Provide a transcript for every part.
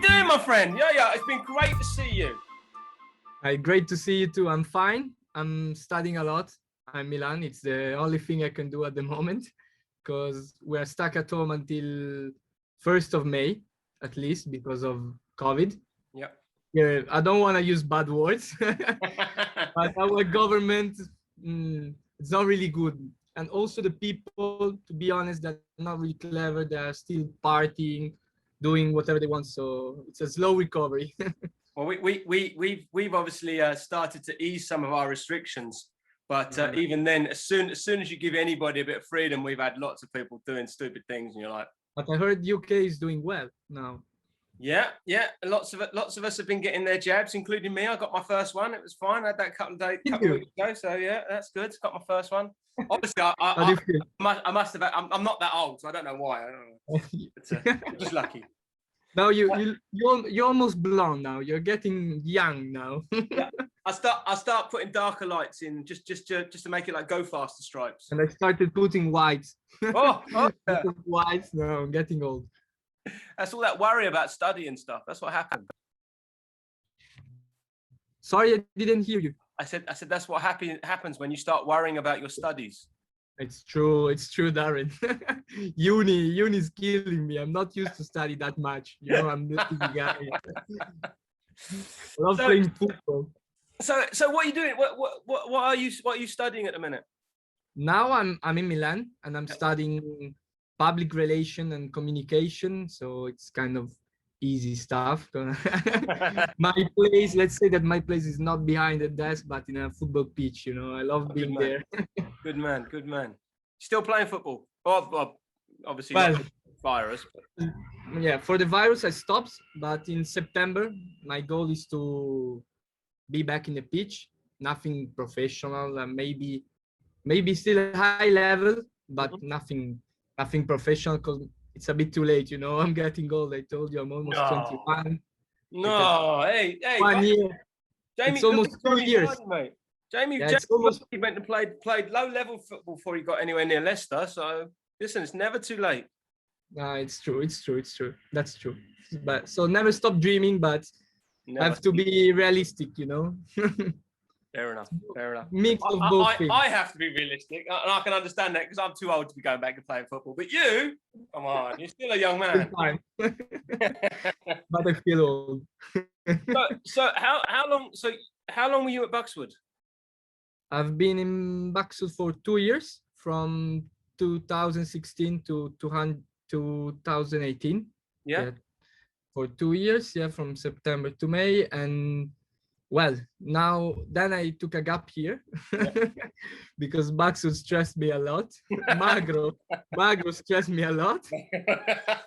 doing, my friend? Yeah, it's been great to see you. Hi, great to see you too. I'm fine. I'm studying a lot. I'm Milan. It's the only thing I can do at the moment because we're stuck at home until 1st of May, at least because of COVID. Yeah. Yeah, I don't want to use bad words, but our government, it's not really good. And also the people, to be honest, they're not really clever. They're still partying, doing whatever they want. So it's a slow recovery. Well, we've obviously started to ease some of our restrictions, but even then, as soon as you give anybody a bit of freedom, we've had lots of people doing stupid things, and you're like. But I heard UK is doing well now. Yeah. Lots of us have been getting their jabs, including me. I got my first one. It was fine. I had that a couple of weeks ago. So yeah, that's good. Got my first one. Obviously, I must have. I'm not that old, so I don't know why. I don't know. I'm just lucky. Now you're almost blonde now. You're getting young now. Yeah, I start putting darker lights in just to make it like go faster stripes. And I started putting whites. Oh yeah. Whites. No, I'm getting old. That's all that worry about study and stuff. That's what happened. Sorry, I didn't hear you. I said that's what happens when you start worrying about your studies. It's true, Darren. Uni is killing me. I'm not used to study that much. You know, I'm not the guy. I love playing football. So what are you doing? What are you studying at the minute? Now I'm in Milan and I'm studying public relation and communication. So it's kind of easy stuff. Let's say that my place is not behind the desk, but in a football pitch. You know, I love being there. Good man. Still playing football? Well, obviously not virus. But. Yeah, for the virus I stopped, but in September my goal is to be back in the pitch. Nothing professional, maybe still a high level, but nothing professional because it's a bit too late. You know, I'm getting old. I told you I'm almost 21. No, hey, 1 year. Jamie, it's almost 2 years, mate. Jamie, he went and played low level football before he got anywhere near Leicester. So listen, it's never too late. It's true. That's true. But so never stop dreaming, but I have to be realistic, you know. Fair enough. Mix of both things. I have to be realistic, and I can understand that because I'm too old to be going back and playing football. But you, come on, you're still a young man. But I feel old. So how long were you at Buxwood? I've been in Buxwood for 2 years, from 2016 to 2018. Yeah. For 2 years, from September to May. And well, then I took a gap here because Buxwood stressed me a lot. Magro stressed me a lot. I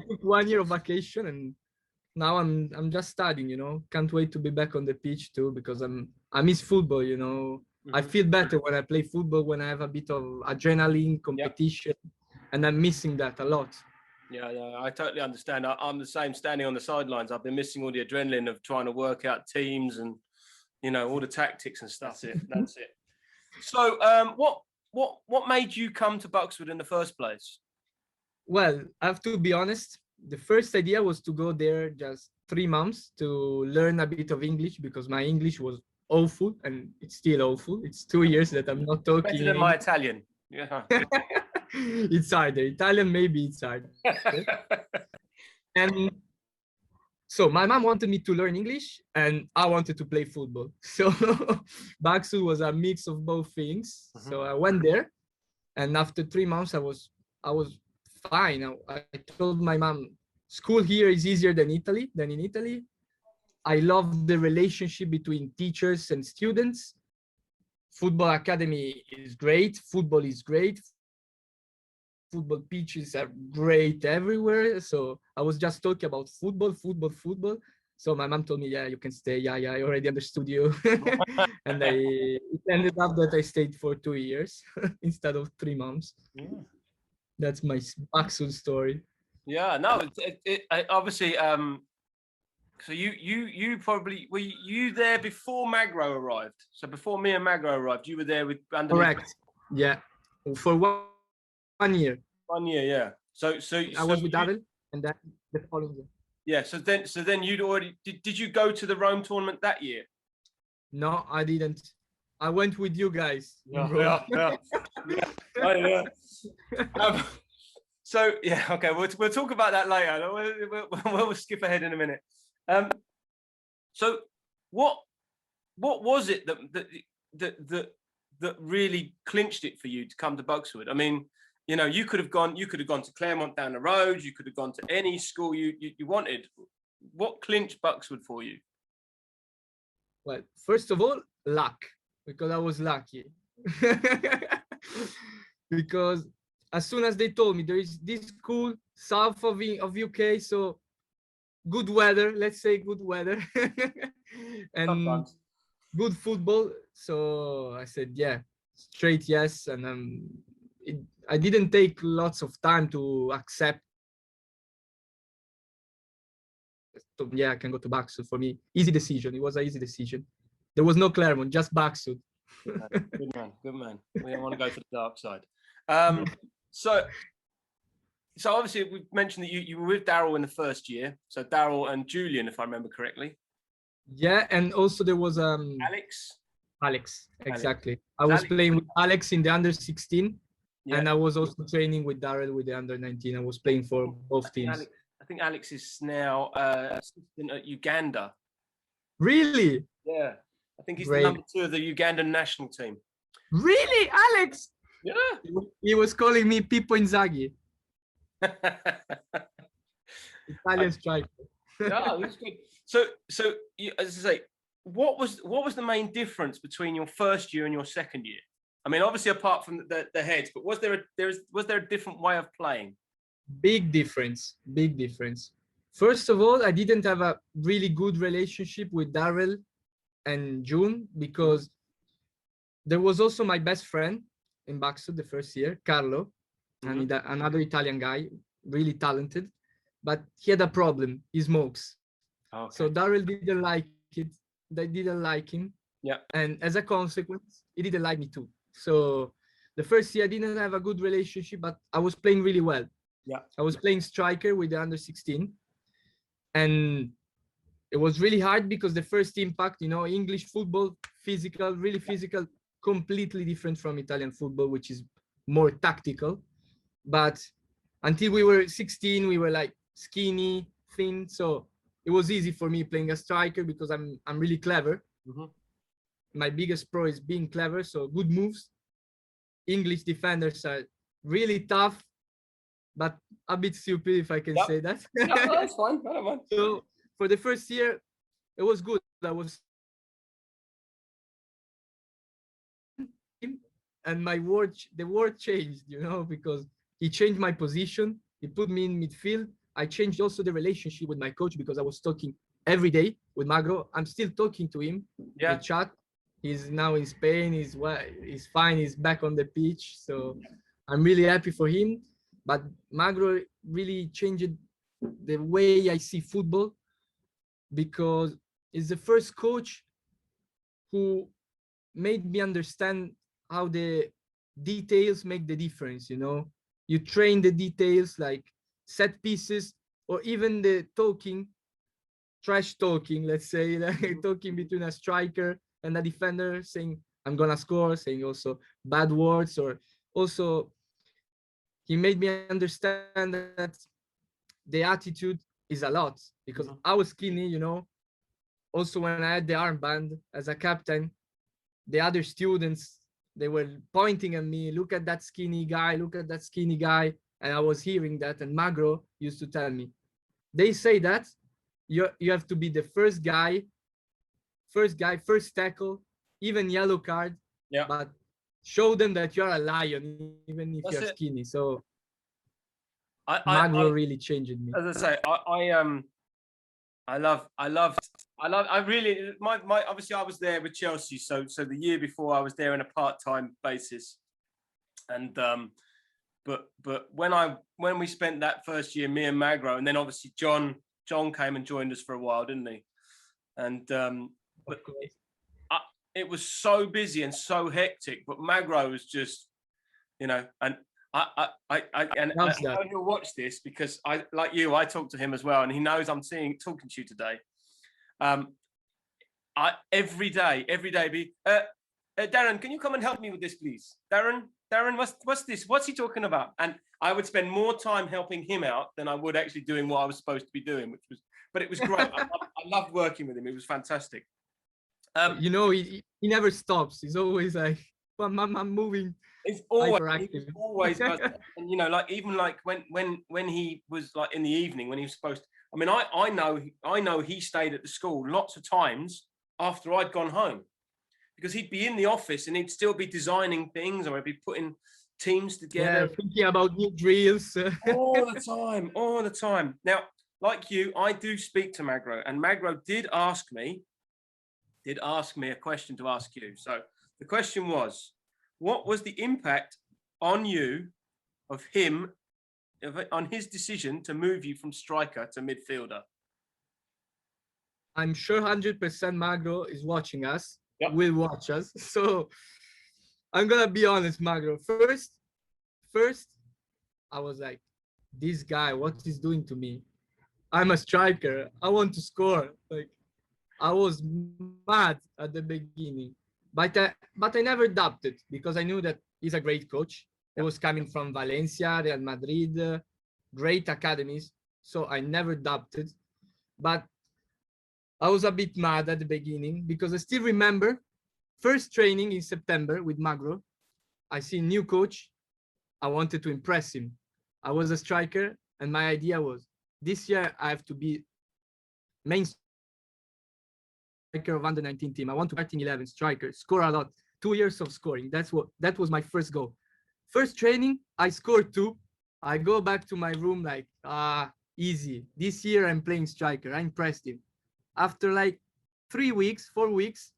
took 1 year of vacation and now I'm just studying, you know. Can't wait to be back on the pitch too because I miss football, you know. I feel better when I play football, when I have a bit of adrenaline, competition, and I'm missing that a lot. Yeah, I totally understand. I'm the same, standing on the sidelines. I've been missing all the adrenaline of trying to work out teams and, you know, all the tactics and stuff. That's it. So what made you come to Buxwood in the first place? Well, I have to be honest. The first idea was to go there just 3 months to learn a bit of English because my English was awful and it's still awful. It's 2 years that I'm not talking. Better than my Italian. Yeah. It's harder. Italian, maybe it's hard. And so my mom wanted me to learn English and I wanted to play football. So Buxwood was a mix of both things. So I went there and after 3 months I was fine. I told my mom, school here is easier than in Italy. I love the relationship between teachers and students. Football academy is great. Football is great. Football pitches are great everywhere. So I was just talking about football. So my mom told me, yeah, you can stay. Yeah, I already understood you. And it ended up that I stayed for 2 years instead of 3 months. Yeah. That's my Buxwood story. Yeah, no, obviously. So you probably were you there before Magro arrived? So before me and Magro arrived, you were there with correct. Yeah, for 1 year. 1 year, yeah. So I was with Daryl, and then the following year. Yeah. So then you'd already did you go to the Rome tournament that year? No, I didn't. I went with you guys. Yeah. Oh, yeah. So yeah, okay. We'll talk about that later. We'll skip ahead in a minute. So what was it that really clinched it for you to come to Buxwood? I mean, you know, you could have gone to Claremont down the road. You could have gone to any school you wanted. What clinched Buxwood for you? Well, first of all, luck, because I was lucky. Because as soon as they told me there is this school south of UK, so good weather, let's say good weather, and Sometimes. good football. So I said, yeah, straight yes. And I didn't take lots of time to accept. So, yeah, I can go to Buxwood. For me, easy decision. It was an easy decision. There was no Claremont, just Buxwood. Good man, good man. We don't want to go for the dark side. So obviously we've mentioned that you were with Daryl in the first year. So Daryl and Julian, if I remember correctly. Yeah, and also there was Alex, exactly. I was playing with Alex in the under-16, yeah. And I was also training with Daryl with the under-19. I was playing for both teams. I think Alex is now assistant at Uganda. Really? Yeah. I think he's the number 2 of the Ugandan national team. Really, Alex? Yeah. He was calling me Pippo Inzaghi. Italian striker. Yeah, that's good. So as I say, what was the main difference between your first year and your second year? I mean, obviously apart from the heads, but was there a different way of playing? Big difference. Big difference. First of all, I didn't have a really good relationship with Daryl and June, because there was also my best friend in Buxwood the first year, Carlo, and another Italian guy, really talented, but he had a problem. He smokes. Okay. So Daryl didn't like it. They didn't like him. Yeah. And as a consequence, he didn't like me too. So the first year I didn't have a good relationship, but I was playing really well. Yeah. I was playing striker with the under-16. And it was really hard because the first impact, you know, English football, physical, really physical, completely different from Italian football, which is more tactical. But until we were 16, we were like skinny, thin. So it was easy for me playing a striker because I'm really clever. My biggest pro is being clever. So good moves. English defenders are really tough, but a bit stupid, if I can say that. No, that's fine. I don't mind. So for the first year, it was good. And the word changed, you know, because he changed my position. He put me in midfield. I changed also the relationship with my coach because I was talking every day with Magro. I'm still talking to him. Yeah. We chat. He's now in Spain. He's fine. He's back on the pitch. So I'm really happy for him. But Magro really changed the way I see football, because he's the first coach who made me understand how the details make the difference. You know, you train the details like set pieces, or even the trash talking, let's say, like talking between a striker and a defender, saying I'm gonna score, saying also bad words, or also he made me understand that the attitude is a lot, because I was skinny, you know. Also, when I had the armband as a captain, the other students, they were pointing at me, look at that skinny guy, look at that skinny guy. And I was hearing that, and Magro used to tell me, they say that you have to be the first guy, first tackle, even yellow card, but show them that you're a lion, even if you're skinny. So Magro really changed me. As I say, obviously I was there with Chelsea. So the year before I was there on a part-time basis. And, but when we spent that first year, me and Magro, and then obviously John came and joined us for a while, didn't he? And, but it was so busy and so hectic, but Magro was just, you know, and I know he'll watch this because like you, I talk to him as well, and he knows I'm talking to you today. Every day, Darren, can you come and help me with this, please? Darren, what's this? What's he talking about? And I would spend more time helping him out than I would actually doing what I was supposed to be doing, but it was great. I loved working with him. It was fantastic. You know, he never stops. He's always like, well, I'm moving. It's always, and you know, like even like when he was like in the evening when he was supposed to. I mean, I know he stayed at the school lots of times after I'd gone home, because he'd be in the office and he'd still be designing things, or he'd be putting teams together, thinking about new drills all the time. Now, like you, I do speak to Magro, and Magro did ask me a question to ask you. So the question was, what was the impact on you of him, on his decision to move you from striker to midfielder? I'm sure 100% Magro is watching us. Yep. Will watch us. So I'm gonna be honest, Magro. First, I was like, this guy, what he's doing to me? I'm a striker. I want to score. Like, I was mad at the beginning, but I never doubted, because I knew that he's a great coach. He was coming from Valencia, Real Madrid, great academies. So I never doubted, but I was a bit mad at the beginning, because I still remember first training in September with Magro. I see new coach. I wanted to impress him. I was a striker, and my idea was, this year I have to be main striker of under-19 team. I want to starting 11 striker, score a lot. 2 years of scoring. That was my first goal. First training, I scored 2. I go back to my room like, easy. This year I'm playing striker. I impressed him. After like 4 weeks,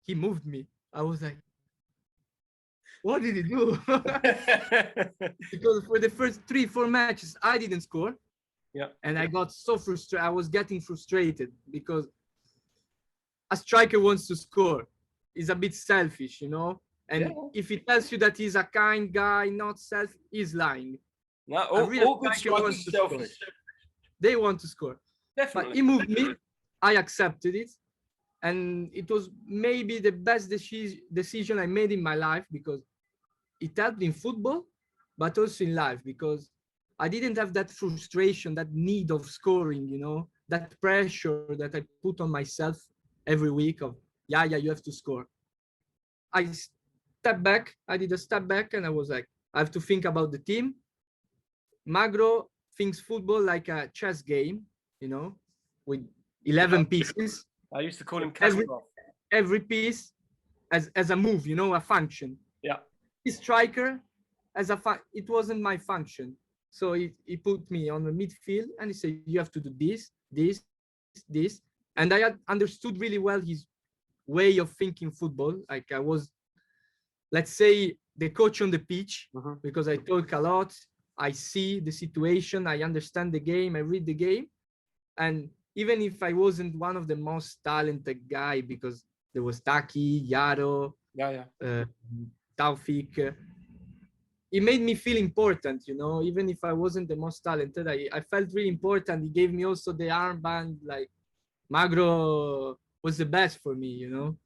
he moved me. I was like, what did he do? Because for the first 3-4 matches, I didn't score. Yeah. And I got so frustrated. I was getting frustrated, because a striker wants to score. He's a bit selfish, you know? And if he tells you that he's a kind guy, not selfish, he's lying. No, all good strikers are selfish. They want to score. Definitely. But he moved me. I accepted it. And it was maybe the best decision I made in my life, because it helped in football, but also in life, because I didn't have that frustration, that need of scoring, you know, that pressure that I put on myself every week of, yeah, you have to score. I stepped back. I did a step back, and I was like, I have to think about the team. Magro thinks football like a chess game, you know, with 11 pieces. I used to call him Kasparov. Every piece as a move, you know, a function. Yeah. His striker it wasn't my function. So he put me on the midfield, and he said, you have to do this. And I had understood really well his way of thinking football. Like, I was, let's say, the coach on the pitch, because I talk a lot. I see the situation. I understand the game. I read the game. And even if I wasn't one of the most talented guy, because there was Taki, Yaro, Taufik, it made me feel important, you know. Even if I wasn't the most talented, I felt really important. He gave me also the armband. Like, Magro was the best for me, you know.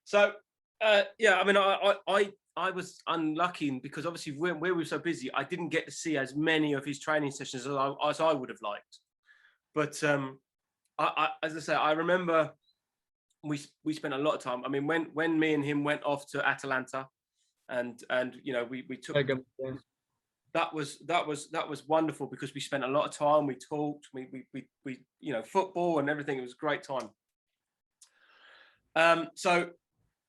So, yeah, I mean, I was unlucky, because obviously where we were so busy, I didn't get to see as many of his training sessions as I would have liked. But as I say, I remember we spent a lot of time. I mean, when me and him went off to Atalanta, and you know, we took. That was wonderful, because we spent a lot of time. We talked. We you know, football and everything. It was a great time. So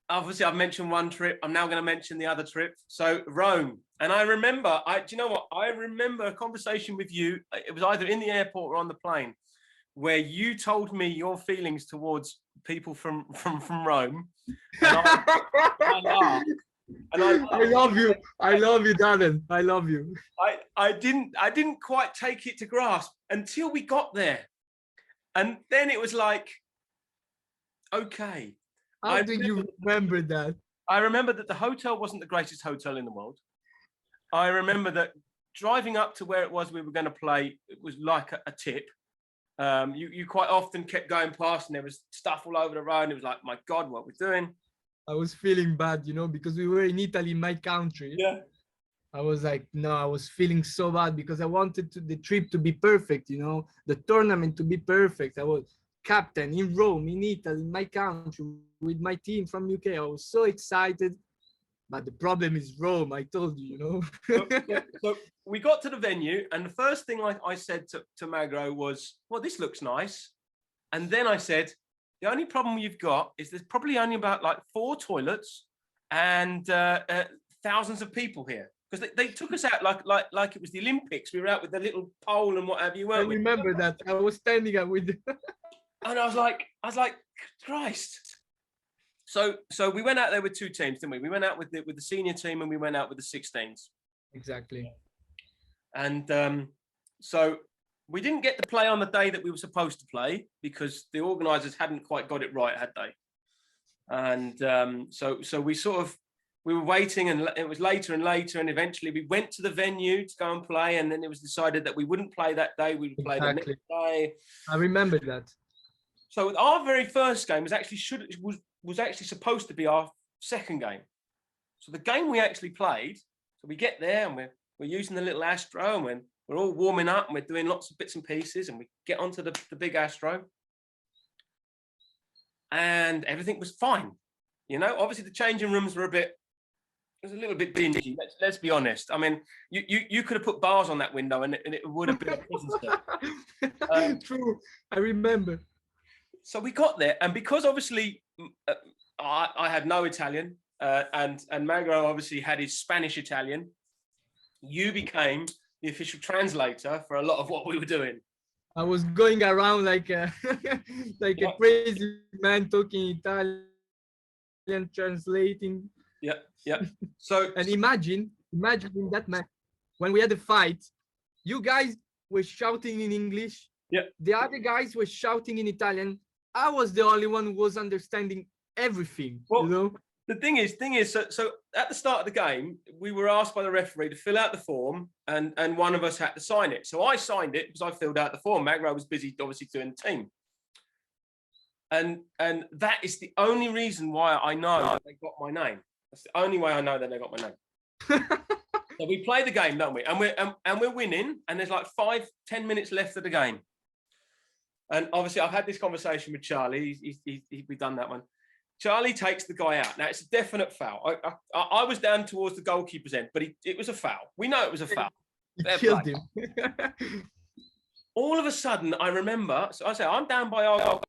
obviously I've mentioned one trip. I'm now going to mention the other trip. So Rome. And I remember, do you know what? I remember a conversation with you. It was either in the airport or on the plane, where you told me your feelings towards people from Rome. And I laughed. And I love you. I love you, Darren. I love you. I didn't quite take it to grasp until we got there. And then it was like, okay. How do you remember that? I remember that the hotel wasn't the greatest hotel in the world. I remember that driving up to where it was we were going to play, it was like a tip. You quite often kept going past and there was stuff all over the road and it was like, my God, what we're doing. I was feeling bad, you know, because we were in Italy, my country. Yeah. I was like, no, I was feeling so bad because I wanted the trip to be perfect, you know, the tournament to be perfect. I was captain in Rome, in Italy, in my country, with my team from UK. I was so excited. But the problem is Rome, I told you, you know. So we got to the venue and the first thing I said to Magro was, well, this looks nice. And then I said, the only problem you've got is there's probably only about like 4 toilets and thousands of people here. Because they took us out like it was the Olympics. We were out with the little pole and whatever you were. I remember that. I was standing up with and I was like, Christ. So we went out there with 2 teams, didn't we? We went out with the senior team and we went out with the 16s. Exactly. And so we didn't get to play on the day that we were supposed to play because the organisers hadn't quite got it right, had they? And so we were waiting and it was later and later and eventually we went to the venue to go and play and then it was decided that we wouldn't play that day, we would play the next day. I remember that. So our very first game was actually supposed to be our second game. So the game we actually played, so we get there and we're using the little Astro and we're all warming up and we're doing lots of bits and pieces and we get onto the big Astro and everything was fine. You know, obviously the changing rooms were it was a little bit dingy. Let's be honest. I mean, you could have put bars on that window and it would have been a prison. True, I remember. So we got there, and because obviously I had no Italian, and Magro obviously had his Spanish Italian, you became the official translator for a lot of what we were doing. I was going around like a crazy man talking Italian, translating. Yeah. So and imagine in that match when we had a fight, you guys were shouting in English. Yeah. The other guys were shouting in Italian. I was the only one who was understanding everything. Well, you know? The thing is, so at the start of the game, we were asked by the referee to fill out the form, and one of us had to sign it. So I signed it because I filled out the form. Magro was busy, obviously, doing the team. And that is the only reason why I know they got my name. That's the only way I know that they got my name. So we play the game, don't we? And we're winning, and there's like 5-10 minutes left of the game. And obviously, I've had this conversation with Charlie. We've done that one. Charlie takes the guy out. Now, it's a definite foul. I was down towards the goalkeeper's end, but it was a foul. We know it was a foul. He killed him. All of a sudden, I remember, so I say, I'm down by our goalkeeper.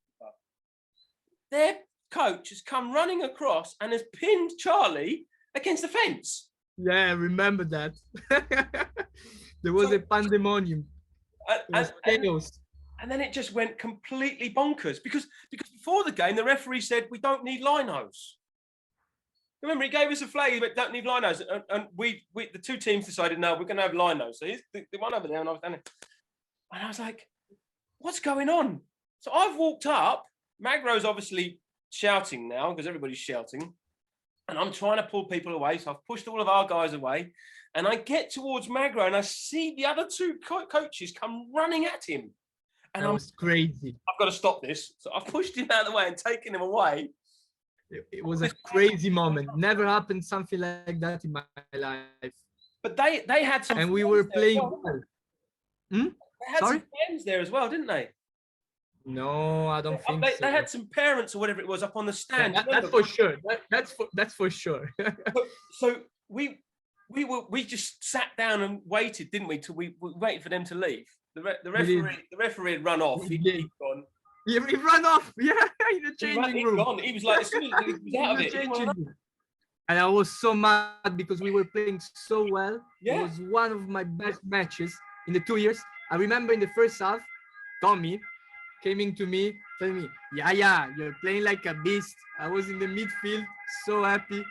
Their coach has come running across and has pinned Charlie against the fence. Yeah, I remember that. There was a pandemonium. Chaos. And then it just went completely bonkers because before the game, the referee said, we don't need linos. Remember, he gave us a flag, but don't need linos. And we the 2 teams decided, no, we're going to have linos. So here's the one over there, and I was down there. And I was like, what's going on? So I've walked up. Magro's obviously shouting now because everybody's shouting. And I'm trying to pull people away. So I've pushed all of our guys away. And I get towards Magro and I see the other 2 coaches come running at him. And that was crazy. I've got to stop this. So I've pushed him out of the way and taken him away. It was a crazy moment. Never happened something like that in my life. But they had some. And we were playing. Well. They had some friends there as well, didn't they? No, I don't think so. They had some parents or whatever it was up on the stand. Yeah, that's for sure. That's for sure. So we just sat down and waited, didn't we? Till we waited for them to leave. The referee had run off. He'd gone. Yeah, he ran off. Yeah, in the changing room. Gone. He was like, as soon as he was out of it. And I was so mad because we were playing so well. Yeah. It was one of my best matches in the 2 years. I remember in the first half, Tommy came in to me, telling me, Yaya, you're playing like a beast. I was in the midfield, so happy,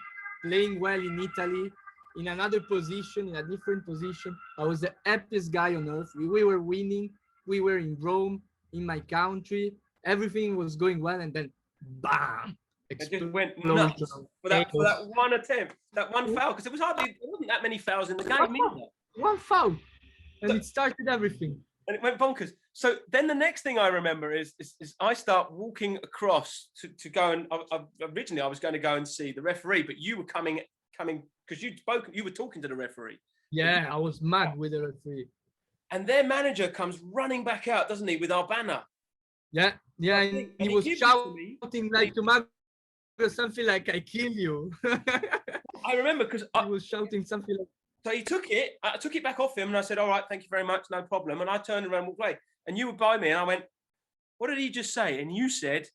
playing well in Italy. In another position, in a different position. I was the happiest guy on earth. We were winning. We were in Rome, in my country. Everything was going well. And then, bam, It just went nuts for that one attempt, that one foul, because there wasn't that many fouls in the game either. One foul, and it started everything. And it went bonkers. So then the next thing I remember is I start walking across to go and originally I was going to go and see the referee, but you were coming because you were talking to the referee. Yeah, I was mad with the referee. And their manager comes running back out, doesn't he, with our banner? Yeah, and he was shouting like to Magro something like, "I kill you." I remember because he was shouting something like. So he took it. I took it back off him, and I said, "All right, thank you very much, no problem." And I turned around and walked away. And you were by me, and I went, "What did he just say?" And you said,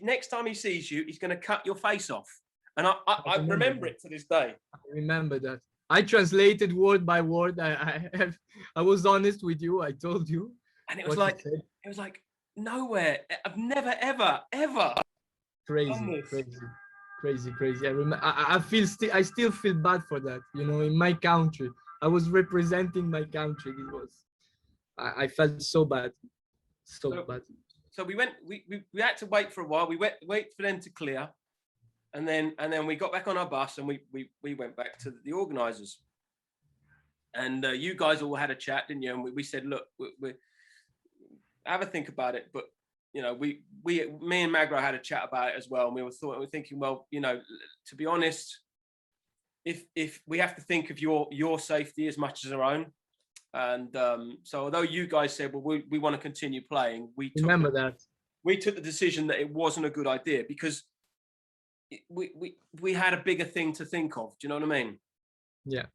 "Next time he sees you, he's going to cut your face off." And I remember it to this day. I remember that. I translated word by word. I was honest with you. I told you. And it was like nowhere. I've never ever. Crazy. I still feel bad for that. You know, in my country, I was representing my country. It was. I felt so bad. So bad. So we had to wait for a while. We wait for them to clear. And then we got back on our bus and we went back to the organisers. And you guys all had a chat, didn't you? And we said, look, we have a think about it. But, you know, me and Magro had a chat about it as well. And we were thinking, well, you know, to be honest, if we have to think of your safety as much as our own. And so although you guys said, well, we want to continue playing, we took the decision that it wasn't a good idea because we had a bigger thing to think of. Do you know what I mean? Yeah.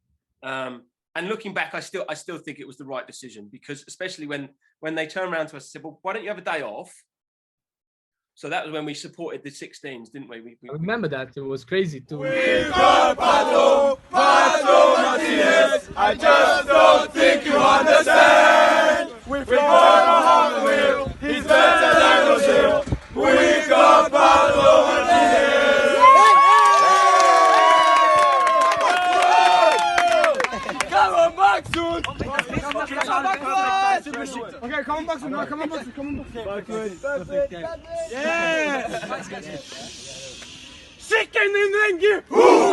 And looking back, I still think it was the right decision because especially when they turned around to us and said, well, why don't you have a day off? So that was when we supported the 16s, didn't we? I remember that. It was crazy too. We got Pato Martinez. I just don't think you understand. We've got a wheel. He's better than Brazil. We got Pato Martinez. Come on back soon. Okay, come on back soon. Come on back soon. Yeah. Şikenin rengi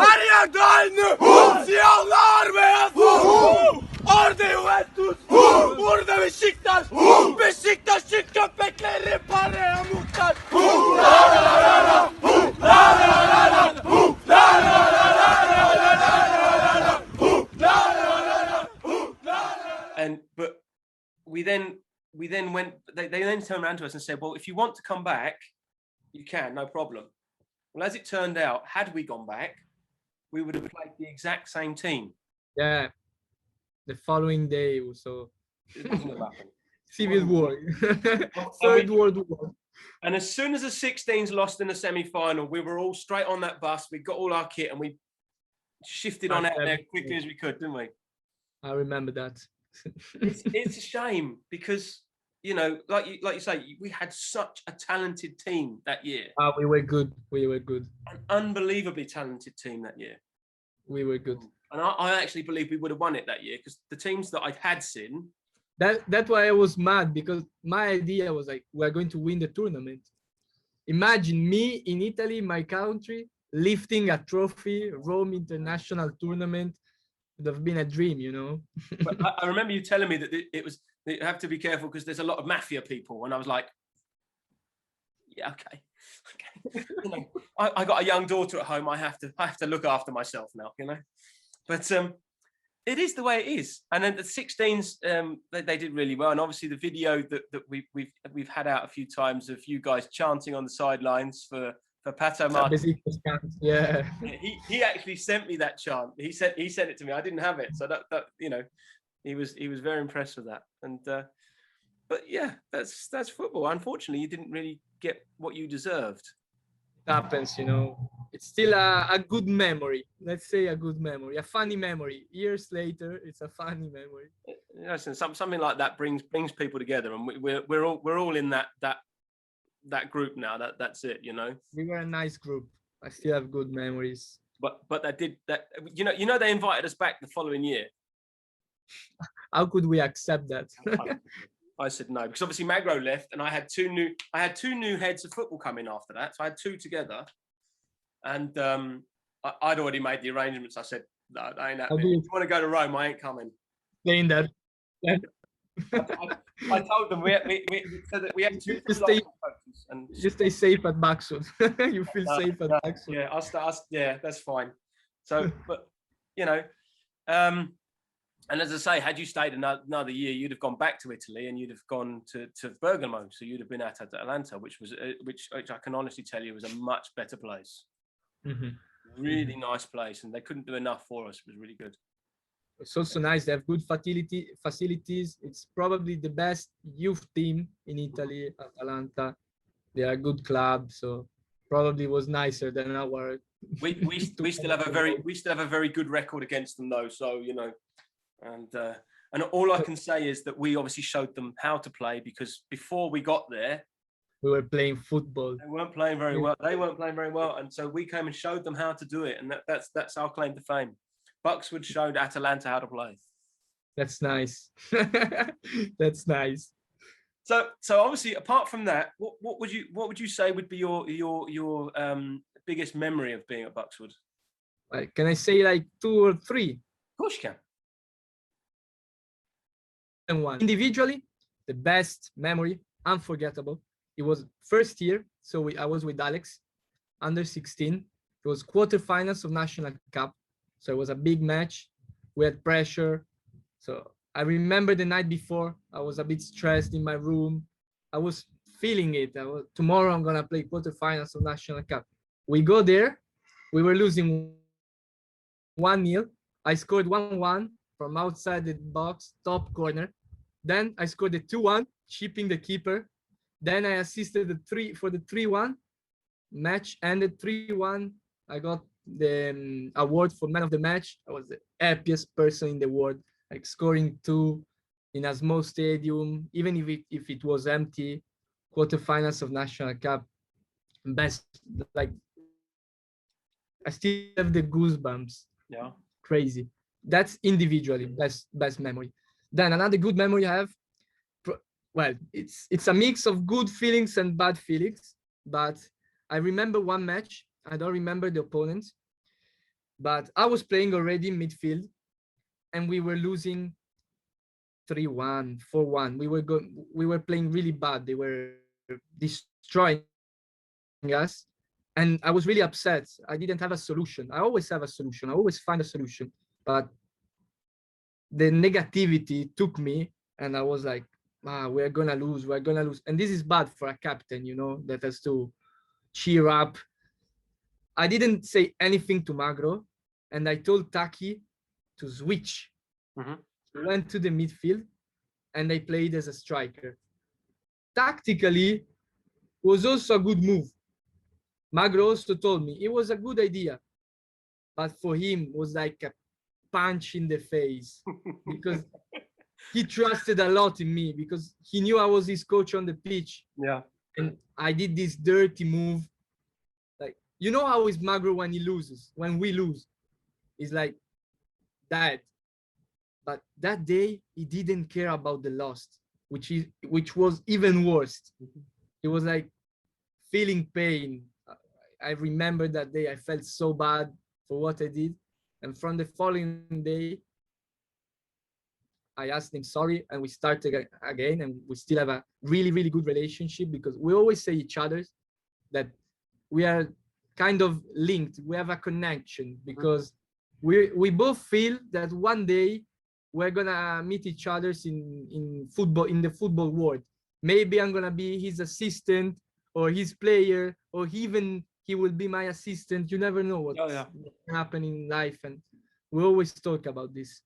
her yerde aynı. Siyahlar beyaz. Orada Juventus. Burada Beşiktaş. Beşiktaş'ın köpekleri paraya muhtaç. But we then went. They then turned around to us and said, "Well, if you want to come back, you can, no problem." Well, as it turned out, had we gone back, we would have played the exact same team. Yeah, the following day or so. Civil War, Third World War. And as soon as the 16s lost in the semi-final, we were all straight on that bus. We got all our kit and we shifted on out there quickly as we could, didn't we? I remember that. It's a shame because, you know, like you say, we had such a talented team that year. We were good. An unbelievably talented team that year. We were good. And I actually believe we would have won it that year because the teams that I had seen. That's why I was mad because my idea was like, we're going to win the tournament. Imagine me in Italy, my country, lifting a trophy, Rome International Tournament. Would have been a dream, you know. But I remember you telling me that you have to be careful because there's a lot of mafia people, and I was like, yeah, okay. You know, I got a young daughter at home. I have to look after myself now, you know. But it is the way it is. And then the 16s, they did really well. And obviously the video that we've had out a few times of you guys chanting on the sidelines for Pato Martinez. Yeah. He actually sent me that chant. He sent it to me. I didn't have it, so that you know, he was very impressed with that. And but yeah, that's football. Unfortunately, you didn't really get what you deserved. It happens, you know. It's still a good memory. Let's say a good memory, a funny memory. Years later, it's a funny memory. Listen, something like that brings people together, and we're all in that group now. That's it, you know. We were a nice group. I still have good memories. But that you know they invited us back the following year. How could we accept that? I said no because obviously Magro left, and I had two new heads of football coming after that. So I had two together, and I'd already made the arrangements. I said, no, I ain't happening. If you want to go to Rome, I ain't coming. Saying that. I told them we said that we had two coaches, and you stay safe at Baxwood. You feel safe at Baxwood. Yeah, yeah, that's fine. So, but you know, and as I say, had you stayed another year, you'd have gone back to Italy and you'd have gone to Bergamo. So you'd have been at Atalanta, which I can honestly tell you was a much better place. Really nice place, and they couldn't do enough for us. It was really good. It's also nice. They have good facilities. It's probably the best youth team in Italy, Atalanta. They are a good club, so probably was nicer than our. We still have a very good record against them though. So you know, and all I can say is that we obviously showed them how to play, because before we got there, we were playing football. They weren't playing very well. They weren't playing very well, and so we came and showed them how to do it, and that's our claim to fame. Buxwood showed Atalanta how to play. That's nice. That's nice. So obviously, apart from that, what would you say would be your biggest memory of being at Buxwood? Like, can I say like 2 or 3? Of course you can. And one individually, the best memory, unforgettable. It was first year, so I was with Alex, under 16. It was quarterfinals of National Cup, so it was a big match. We had pressure. So I remember the night before, I was a bit stressed in my room. I was feeling it. Tomorrow I'm gonna play quarterfinals of National Cup. We go there, we were losing 1-0. I scored 1-1 from outside the box, top corner. Then I scored the 2-1, chipping the keeper. Then I assisted the 3-1. Match ended 3-1. I got the award for man of the match. I was the happiest person in the world, like scoring 2 in a small stadium, even if it was empty. Quarterfinals of National Cup, best. Like, I still have the goosebumps. Yeah, crazy. That's individually best memory. Then another good memory I have, well, it's a mix of good feelings and bad feelings, but I remember one match. I don't remember the opponent, but I was playing already midfield, and we were losing 3-1, 4-1. We were playing really bad. They were destroying us, and I was really upset. I didn't have a solution. I always have a solution. I always find a solution, but the negativity took me, and I was like, we're gonna lose. And this is bad for a captain, you know, that has to cheer up. I didn't say anything to Magro, and I told Taki to switch. We went to the midfield, and I played as a striker. Tactically, was also a good move. Magro also told me it was a good idea, but for him was like a punch in the face, because he trusted a lot in me, because he knew I was his coach on the pitch. Yeah. And I did this dirty move. Like, you know how is Magro when he loses, when we lose? He's like that. But that day he didn't care about the loss, which was even worse. He was like feeling pain. I remember that day I felt so bad for what I did. And from the following day, I asked him sorry, and we started again, and we still have a really, really good relationship, because we always say each other that we are kind of linked. We have a connection, because we both feel that one day we're gonna meet each other in football, in the football world. Maybe I'm gonna be his assistant or his player, or he will be my assistant. You never know what's happening in life, and we always talk about this.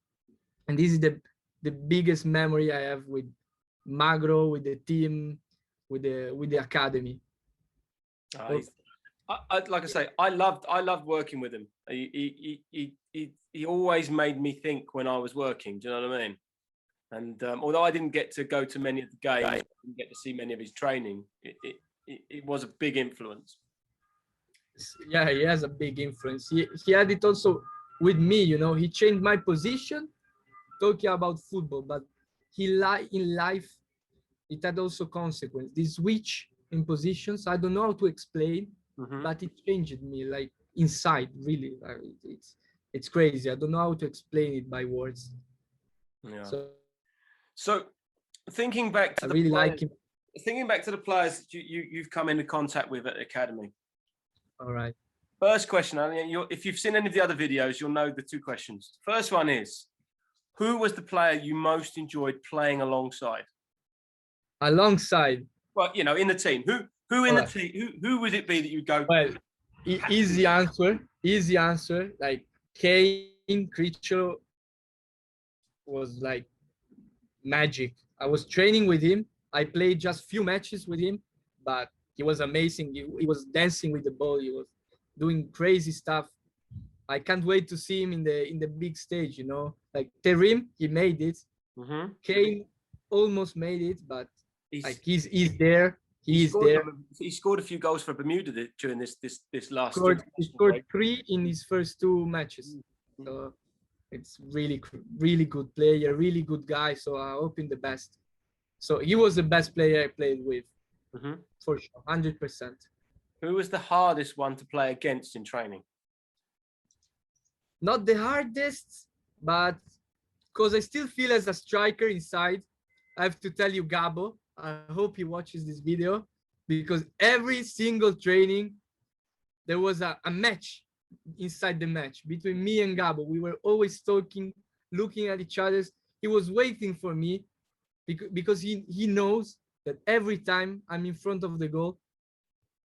And this is the biggest memory I have with Magro, with the team, with the academy. Like I say, I loved working with him. He always made me think when I was working. Do you know what I mean? And although I didn't get to go to many of the games, I didn't get to see many of his training, it was a big influence. Yeah, he has a big influence. He had it also with me, you know. He changed my position, talking about football, but in life, it had also consequence. This switch in positions, I don't know how to explain, but it changed me. Like, inside, really. It's crazy. I don't know how to explain it by words. Yeah. So thinking back to I really like him. Thinking back to the players that you've come into contact with at the academy. All right. First question, if you've seen any of the other videos, you'll know the two questions. First one is, who was the player you most enjoyed playing alongside? Alongside? Well, you know, in the team. Who in the team? Who would it be that you go? Well, easy answer. Easy answer. Like Kane Critchlow was like magic. I was training with him. I played just few matches with him, but he was amazing. He was dancing with the ball. He was doing crazy stuff. I can't wait to see him in the big stage. You know, like Terim, he made it. Kane almost made it, but he's there. He scored a few goals for Bermuda during this last. He scored 3 in his first 2 matches. So it's really good player, really good guy. So I hope him the best. So he was the best player I played with, for sure, 100%. Who was the hardest one to play against in training? Not the hardest, but because I still feel as a striker inside, I have to tell you, Gabo, I hope he watches this video, because every single training, there was a match inside the match between me and Gabo. We were always talking, looking at each other. He was waiting for me because he knows that every time I'm in front of the goal,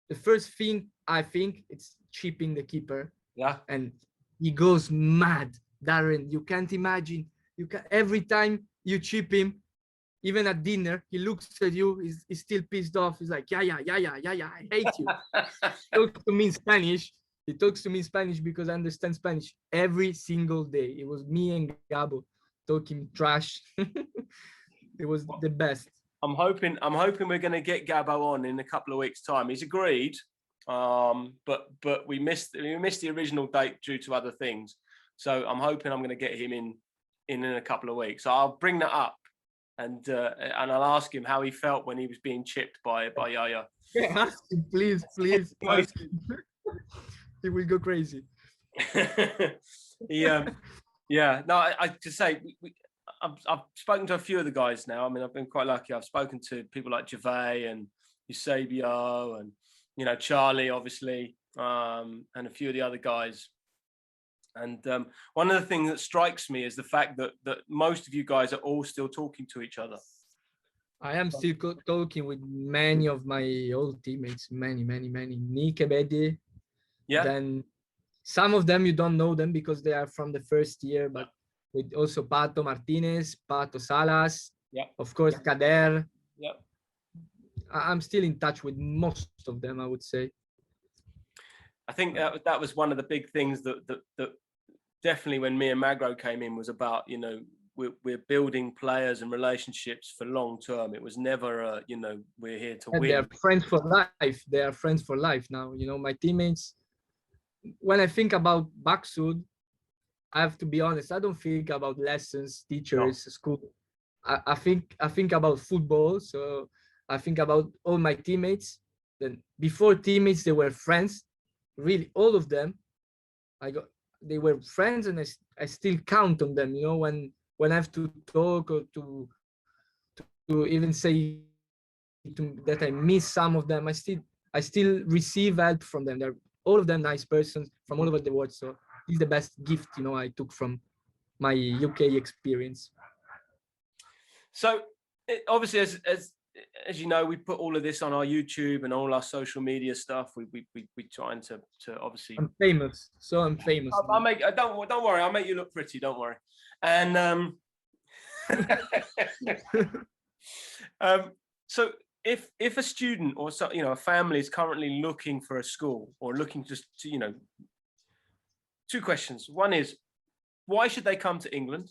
the first thing I think it's chipping the keeper. Yeah. And he goes mad, Darren. You can't imagine. Every time you chip him, even at dinner, he looks at you. He's still pissed off. He's like, yeah, I hate you. He talks to me in Spanish. He talks to me in Spanish because I understand Spanish every single day. It was me and Gabo talking trash. It was the best. I'm hoping we're going to get Gabo on in a couple of weeks' time. He's agreed, but we missed the original date due to other things. So I'm hoping I'm going to get him in a couple of weeks. So I'll bring that up, and I'll ask him how he felt when he was being chipped by Yaya. Yeah, ask him, please. Ask him. He will go crazy. Yeah. No, I just say I've spoken to a few of the guys now. I mean, I've been quite lucky. I've spoken to people like Gervais and Eusebio and, you know, Charlie, obviously, and a few of the other guys. And one of the things that strikes me is the fact that most of you guys are all still talking to each other. I am still talking with many of my old teammates, many. Nick, Ebedi. Yeah. Then some of them, you don't know them because they are from the first year, but with also Pato Martinez, Pato Salas, of course, Kader. Yeah. I'm still in touch with most of them, I would say. I think that was one of the big things that definitely when me and Magro came in was about, you know, we're building players and relationships for long term. It was never, you know, we're here to win. They are friends for life. They are friends for life now. You know, my teammates, when I think about Baksud, I have to be honest, I don't think about lessons, teachers, school. I think about football. So I think about all my teammates. Then before teammates, they were friends. Really, all of them. They were friends, and I still count on them. You know, when I have to talk or to even say that I miss some of them, I still receive help from them. They're all of them nice persons from all over the world. So it's the best gift, you know, I took from my UK experience. So obviously, as you know, we put all of this on our YouTube and all our social media stuff. We trying to obviously. I'm famous, so I'm famous. Don't worry, I'll make you look pretty. Don't worry. And so if a student or a family is currently looking for a school or looking to two questions. One is, why should they come to England?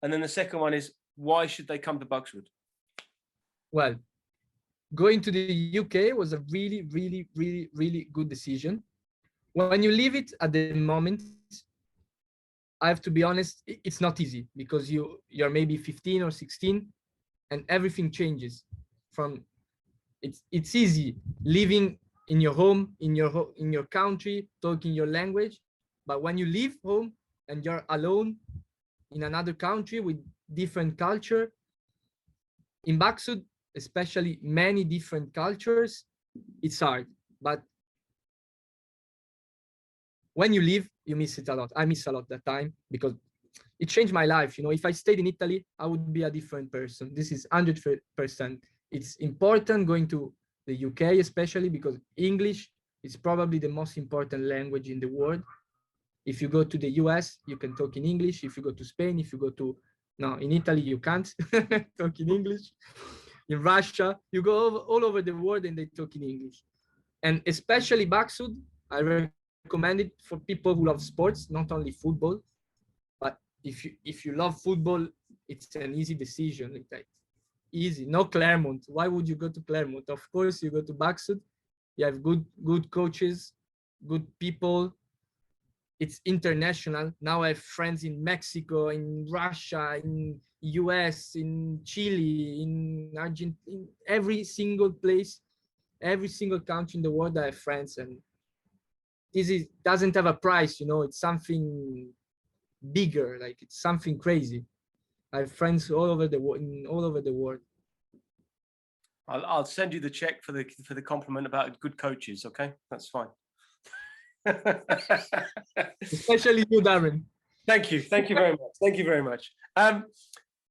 And then the second one is, why should they come to Buxwood? Well, going to the UK was a really good decision. When you leave it at the moment, I have to be honest, it's not easy because you're maybe 15 or 16 and everything changes. It's easy leaving in your home, in your country, talking your language. But when you leave home and you're alone in another country with different culture, in Baksud, especially many different cultures, it's hard. But when you leave, you miss it a lot. I miss a lot that time because it changed my life. You know, if I stayed in Italy, I would be a different person. This is 100%. It's important going to the UK, especially because English is probably the most important language in the world. If you go to the US, you can talk in English. If you go to Spain, if you go to, no, in Italy, you can't talk in English. In Russia, you go all over the world and they talk in English. And especially Baksud, I recommend it for people who love sports, not only football. But if you love football, it's an easy decision. It's like easy. No Claremont. Why would you go to Claremont? Of course, you go to Baksud. You have good coaches, good people. It's international. Now I have friends in Mexico, in Russia, in US, in Chile, in Argentina, in every single place, every single country in the world. I have friends, and this doesn't have a price. You know, it's something bigger. Like it's something crazy. I have friends all over the world. I'll send you the check for the compliment about good coaches. Okay, that's fine. Especially you, Darren. Thank you very much. Thank you very much.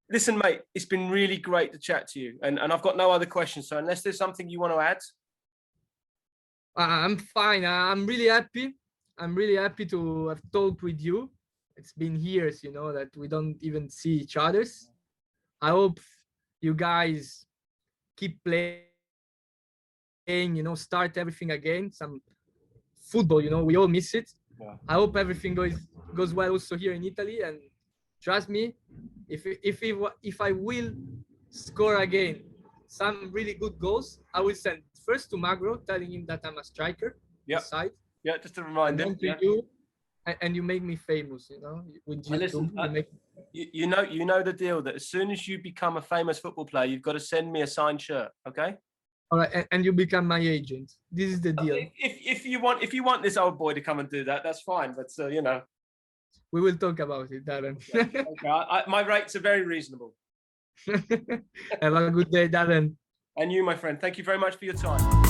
Listen, mate, it's been really great to chat to you, and I've got no other questions. So unless there's something you want to add, I'm fine. I'm really happy. I'm really happy to have talked with you. It's been years, you know, that we don't even see each other. I hope you guys keep playing, you know, start everything again. Some football, you know, we all miss it. Yeah. I hope everything goes well also here in Italy. And trust me, if I will score again some really good goals, I will send first to Magro, telling him that I'm a striker. Yeah. Side. Yeah, just to remind him. To you, and you make me famous, you know, with YouTube. Listen, you know the deal, that as soon as you become a famous football player, you've got to send me a signed shirt, okay? All right, and you become my agent. This is the deal. If you want this old boy to come and do that, that's fine. But you know, we will talk about it, Darren. Okay, my rates are very reasonable. Have a good day, Darren. And you, my friend. Thank you very much for your time.